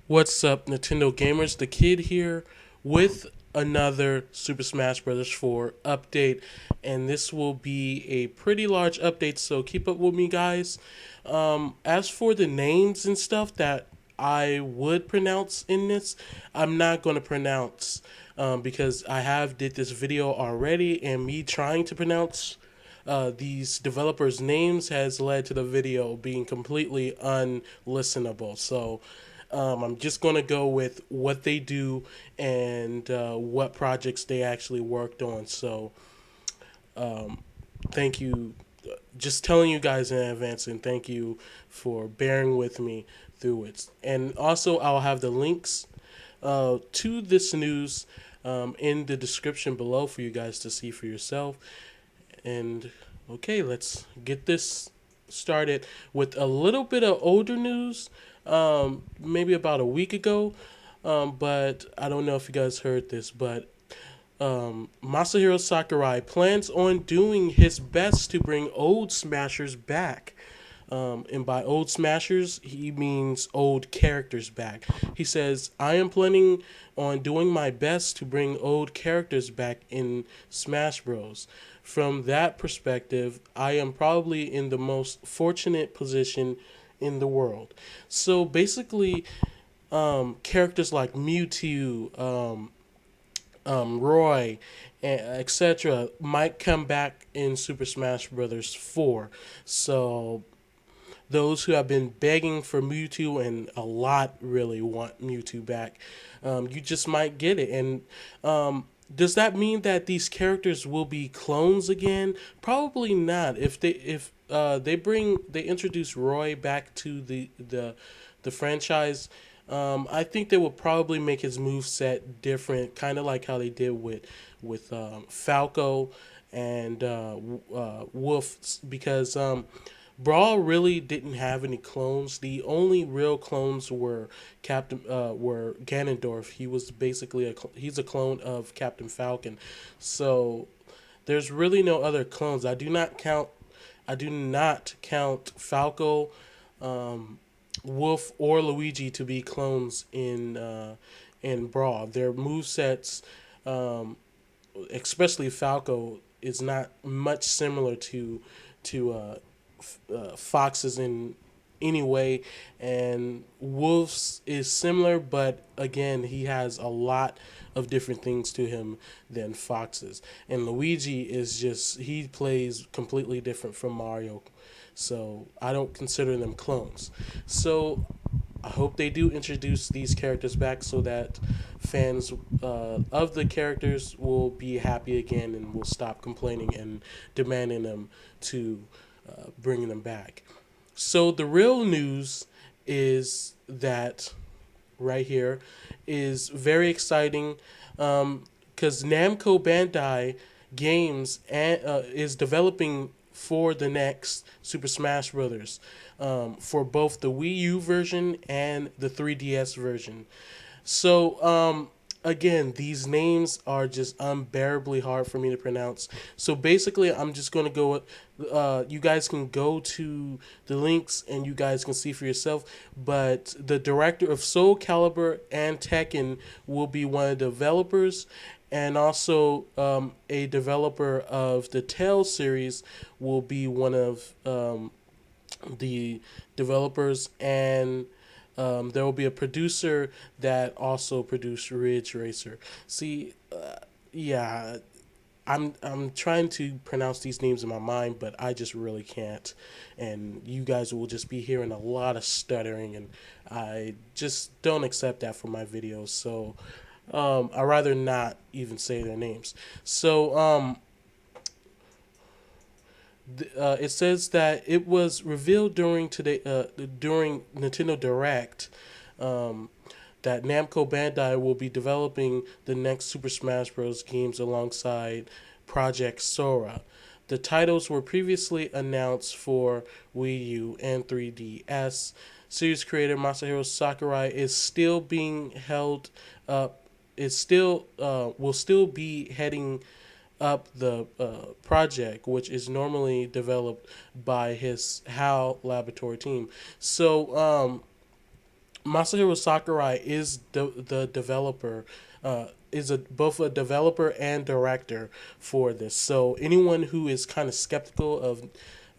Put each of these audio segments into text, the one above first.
What's up, Nintendo gamers? The kid here with another Super Smash Bros. 4 update, and this will be a pretty large update, so keep up with me, guys. As for the names and stuff that I would pronounce in this, I'm not going to pronounce because I have did this video already, and me trying to pronounce these developers' names has led to the video being completely unlistenable. So I'm just going to go with what they do and what projects they actually worked on. So thank you. Just telling you guys in advance, and thank you for bearing with me through it. And also, I'll have the links to this news in the description below for you guys to see for yourself. And okay, let's get this started with a little bit of older news, maybe about a week ago. But I don't know if you guys heard this, but Masahiro Sakurai plans on doing his best to bring old Smashers back. And by old Smashers, he means old characters back. He says, I am planning on doing my best to bring old characters back in Smash Bros. From that perspective, I am probably in the most fortunate position in the world. So basically, characters like Mewtwo, Roy, etc., might come back in Super Smash Bros. 4. So those who have been begging for Mewtwo, and a lot really want Mewtwo back, you just might get it. And does that mean that these characters will be clones again? Probably not. If they introduce Roy back to the franchise, I think they will probably make his move set different, kind of like how they did with Falco and Wolf, because Brawl really didn't have any clones. The only real clones were Ganondorf. He was basically he's a clone of Captain Falcon. So there's really no other clones. I do not count Falco, Wolf, or Luigi to be clones in Brawl. Their move sets, especially Falco, is not much similar to Fox's in any way, and Wolf's is similar, but again, he has a lot of different things to him than Fox's. And Luigi is just, he plays completely different from Mario, so I don't consider them clones. So I hope they do introduce these characters back so that fans of the characters will be happy again and will stop complaining and demanding them to bring them back. So the real news is that right here is very exciting because Namco Bandai Games is developing for the next Super Smash Brothers, for both the Wii U version and the 3DS version. So again, these names are just unbearably hard for me to pronounce. So basically, I'm just going to go. You guys can go to the links and you guys can see for yourself. But the director of Soul Calibur and Tekken will be one of the developers, and also a developer of the Tales series will be one of the developers, and there will be a producer that also produced Ridge Racer. See, yeah, I'm trying to pronounce these names in my mind, but I just really can't. And you guys will just be hearing a lot of stuttering, and I just don't accept that for my videos. So I rather not even say their names. So it says that it was revealed during Nintendo Direct, um, that Namco Bandai will be developing the next Super Smash Bros. Games alongside Project Sora. The titles were previously announced for Wii U and 3DS. Series creator Masahiro Sakurai is still being held up. Is still will still be heading up the project, which is normally developed by his HAL laboratory team. So Masahiro Sakurai is the developer, is both a developer and director for this. So anyone who is kind of skeptical of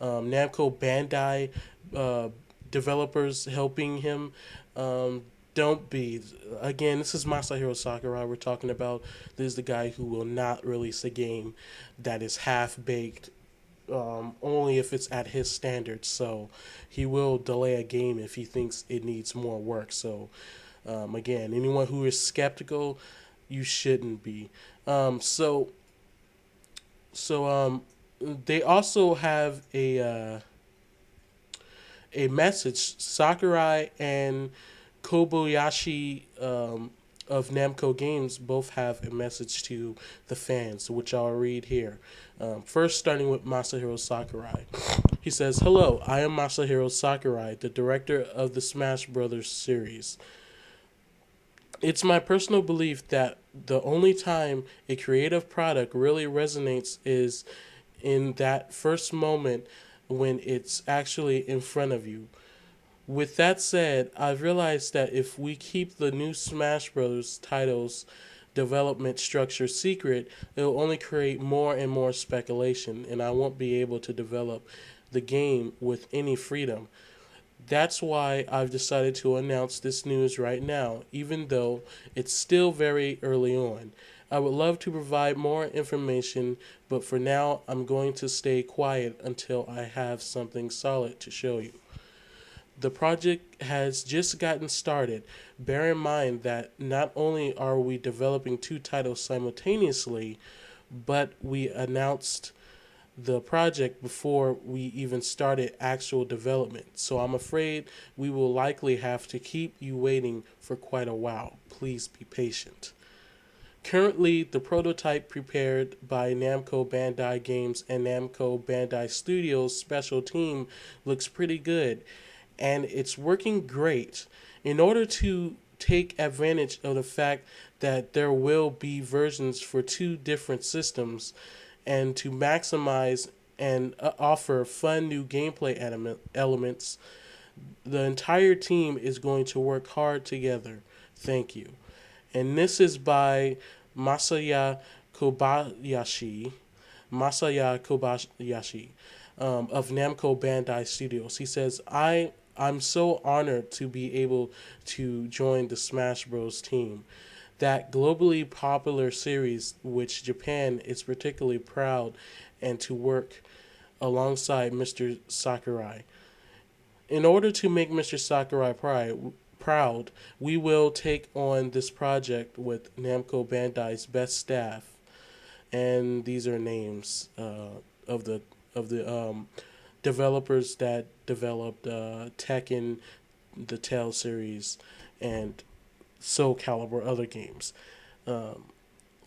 Namco Bandai uh, developers helping him, um, don't be. Again, this is Masahiro Sakurai we're talking about. This is the guy who will not release a game that is half baked, only if it's at his standards. So he will delay a game if he thinks it needs more work. So again, anyone who is skeptical, you shouldn't be. Um, so so they also have a message. Sakurai and Kobayashi of Namco Games both have a message to the fans, which I'll read here. First, starting with Masahiro Sakurai. He says, "Hello, I am Masahiro Sakurai, the director of the Smash Brothers series. It's my personal belief that the only time a creative product really resonates is in that first moment when it's actually in front of you. With that said, I've realized that if we keep the new Smash Bros. Titles development structure secret, it'll only create more and more speculation, and I won't be able to develop the game with any freedom. That's why I've decided to announce this news right now, even though it's still very early on. I would love to provide more information, but for now, I'm going to stay quiet until I have something solid to show you. The project has just gotten started. Bear in mind that not only are we developing two titles simultaneously, but we announced the project before we even started actual development. So I'm afraid we will likely have to keep you waiting for quite a while. Please be patient. Currently, the prototype prepared by Namco Bandai Games and Namco Bandai Studios' special team looks pretty good, and it's working great. In order to take advantage of the fact that there will be versions for two different systems, and to maximize and offer fun new gameplay elements, the entire team is going to work hard together. Thank you." And this is by Masaya Kobayashi. Masaya Kobayashi of Namco Bandai Studios. He says, I'm so honored to be able to join the Smash Bros. Team. That globally popular series, which Japan is particularly proud, and to work alongside Mr. Sakurai. In order to make Mr. Sakurai proud, we will take on this project with Namco Bandai's best staff, and these are names of the developers that developed Tekken, the Tell series, and Soul Calibur other games. Um,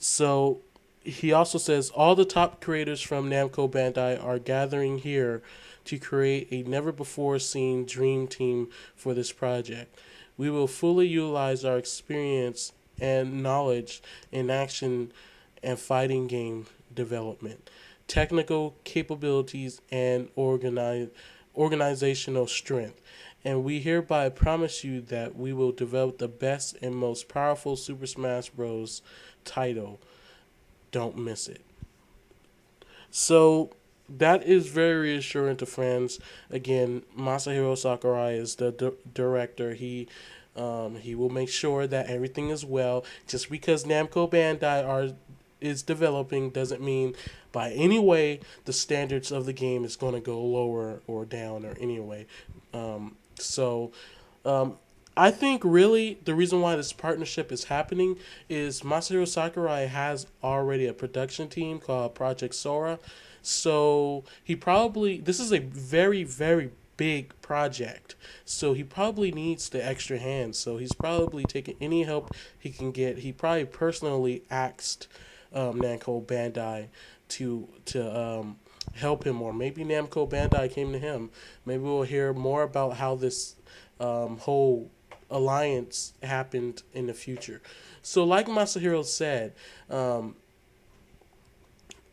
so he also says all the top creators from Namco Bandai are gathering here to create a never before seen dream team for this project. We will fully utilize our experience and knowledge in action and fighting game development, technical capabilities, and organizational strength. And we hereby promise you that we will develop the best and most powerful Super Smash Bros. Title. Don't miss it. So that is very reassuring to fans. Again, Masahiro Sakurai is the director. He will make sure that everything is well. Just because Namco Bandai is developing doesn't mean by any way the standards of the game is going to go lower or down or any way. So I think really the reason why this partnership is happening is Masahiro Sakurai has already a production team called Project Sora. So this is a very, very big project. So he probably needs the extra hands. So he's probably taking any help he can get. He probably personally asked Namco Bandai to help him, or maybe Namco Bandai came to him. Maybe we'll hear more about how this whole alliance happened in the future. So, like Masahiro said,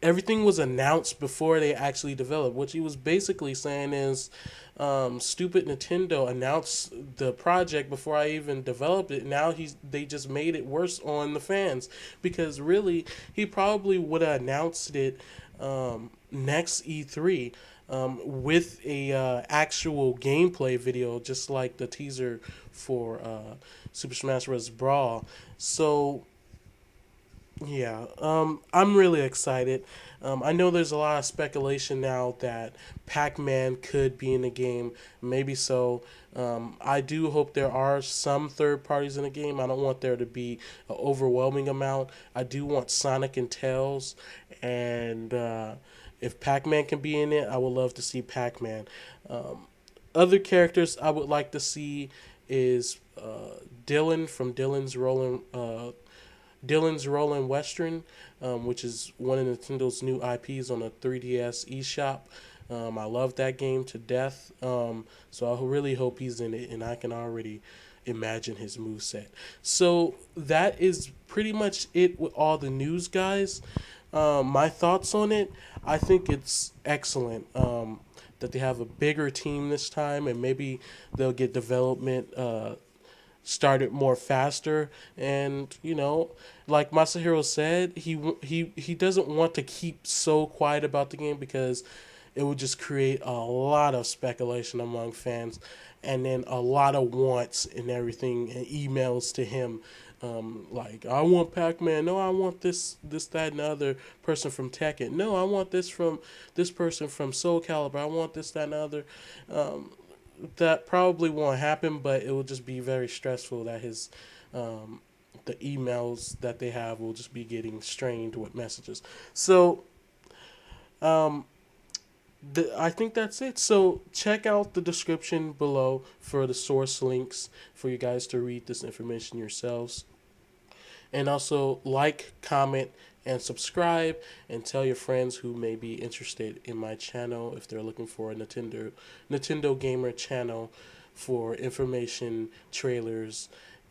everything was announced before they actually developed. What he was basically saying is, stupid Nintendo announced the project before I even developed it. Now they just made it worse on the fans, because really he probably would have announced it next E3, with a actual gameplay video, just like the teaser for Super Smash Bros. Brawl. So yeah, I'm really excited. I know there's a lot of speculation now that Pac-Man could be in the game. Maybe so. I do hope there are some third parties in the game. I don't want there to be an overwhelming amount. I do want Sonic and Tails, and if Pac-Man can be in it, I would love to see Pac-Man. Other characters I would like to see is Dylan from Dylan's Rolling Western, which is one of Nintendo's new IPs on a 3DS eShop. I love that game to death. So I really hope he's in it, and I can already imagine his moveset. So that is pretty much it with all the news, guys. My thoughts on it, I think it's excellent. That they have a bigger team this time, and maybe they'll get development started more faster. And like Masahiro said, he doesn't want to keep so quiet about the game, because it would just create a lot of speculation among fans, and then a lot of wants and everything, and emails to him, like, I want Pac-Man, no, I want this that and the other person from Tekken, no, I want this from this person from Soul Calibur, I want this that and the other. That probably won't happen, but it will just be very stressful that his the emails that they have will just be getting strained with messages. So I think that's it. So check out the description below for the source links for you guys to read this information yourselves. And also like, comment, and subscribe, and tell your friends who may be interested in my channel if they're looking for a Nintendo gamer channel for information, trailers,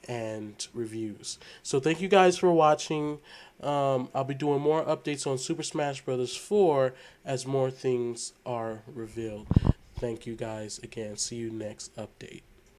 and reviews. So thank you guys for watching. I'll be doing more updates on Super Smash Bros. 4 as more things are revealed. Thank you guys again. See you next update.